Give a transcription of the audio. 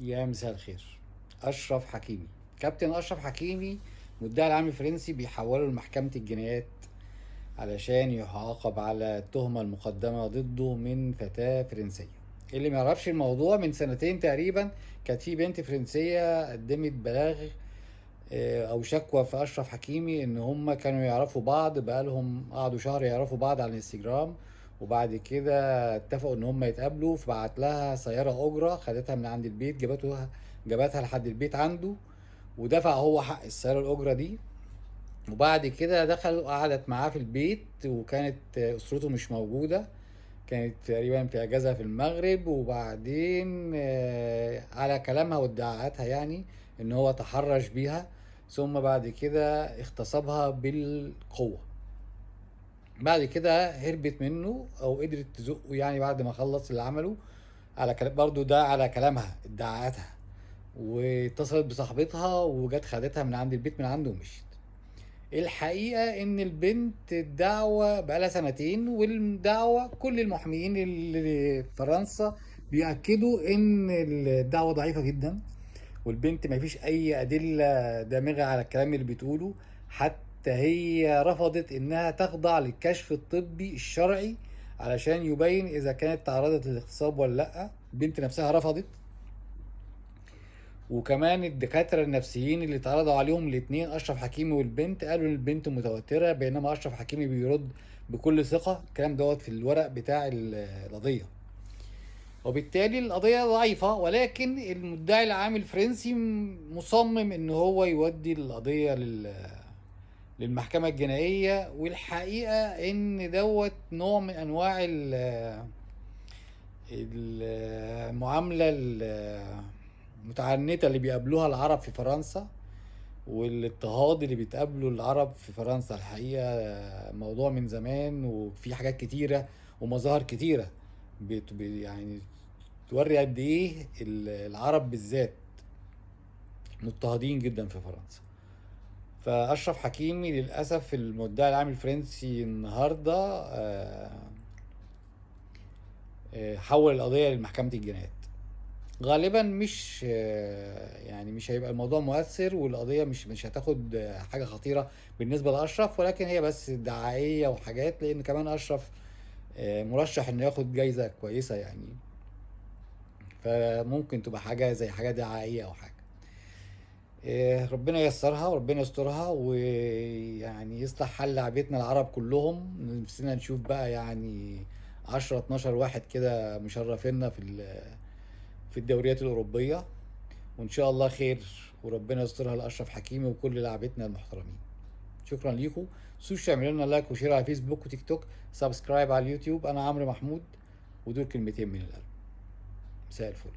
يا مساء الخير. أشرف حكيمي، كابتن أشرف حكيمي، مدعي العام الفرنسي بيحوله لمحكمة الجنايات علشان يعاقب على التهمة المقدمة ضده من فتاة فرنسية. اللي ما يعرفش الموضوع، من سنتين تقريبا كانت في بنت فرنسية قدمت بلاغ أو شكوى في أشرف حكيمي إن هما كانوا يعرفوا بعض، بقالهم قعدوا شهر يعرفوا بعض على الانستجرام، وبعد كده اتفقوا ان هم يتقابلوا، فبعت لها سيارة أجرة خدتها من عند البيت، جابتها لحد البيت عنده، ودفع هو حق السيارة الأجرة دي. وبعد كده دخل وقعدت معاه في البيت، وكانت أسرته مش موجودة، كانت تقريبا في أجازة في المغرب. وبعدين على كلامها وادعاءاتها يعني إن هو تحرش بيها، ثم بعد كده اغتصبها بالقوة. بعد كده هربت منه او قدرت تزقه يعني بعد ما خلص اللي عمله، على كلام برضو ده، على كلامها ادعاءاتها، واتصلت بصاحبتها وجت خدتها من عند البيت من عنده ومشيت. الحقيقة ان البنت الدعوة بقالها سنتين، والدعوة كل المحاميين اللي في فرنسا بيأكدوا ان الدعوة ضعيفة جدا، والبنت ما فيش اي ادله دامغه على الكلام اللي بتقوله. حتى هي رفضت انها تخضع للكشف الطبي الشرعي علشان يبين اذا كانت تعرضت للاغتصاب ولا لا. البنت نفسها رفضت، وكمان الدكاتره النفسيين اللي اتعرضوا عليهم الاثنين، اشرف حكيمي والبنت، قالوا ان البنت متوتره، بينما اشرف حكيمي بيرد بكل ثقه. الكلام دوت في الورق بتاع القضيه، وبالتالي القضية ضعيفة. ولكن المدعي العام الفرنسي مصمم ان هو يودي القضية للمحكمة الجنائية. والحقيقة ان دوت نوع من انواع المعاملة المتعنتة اللي بيقابلوها العرب في فرنسا، والاضطهاد اللي بيتقابله العرب في فرنسا. الحقيقة موضوع من زمان، وفي حاجات كتيرة ومظاهر كتيرة يعني توري قد ايه العرب بالذات مضطهدين جدا في فرنسا. فاشرف حكيمي للاسف المدعي العام الفرنسي النهارده حول القضيه لمحكمه الجنايات. غالبا مش يعني مش هيبقى الموضوع مؤثر، والقضيه مش هتاخد حاجه خطيره بالنسبه لاشرف، ولكن هي بس دعائيه وحاجات، لان كمان اشرف مرشح انه ياخد جايزه كويسه يعني، فممكن تبقى حاجه زي حاجه دعائيه او حاجه. ربنا ييسرها وربنا يسترها، ويعني يصلح حال لعبتنا العرب كلهم. نفسنا نشوف بقى يعني 10 12 واحد كده مشرفينا في الدوريات الأوروبية، وإن شاء الله خير، وربنا يسترها لأشرف حكيمي وكل لعبتنا المحترمين. شكرا ليكم. متنسوش تعملوا لنا لايك وشير على فيسبوك وتيك توك، سبسكرايب على اليوتيوب. أنا عمرو محمود، ودول كلمتين من القلب. مساء الفل.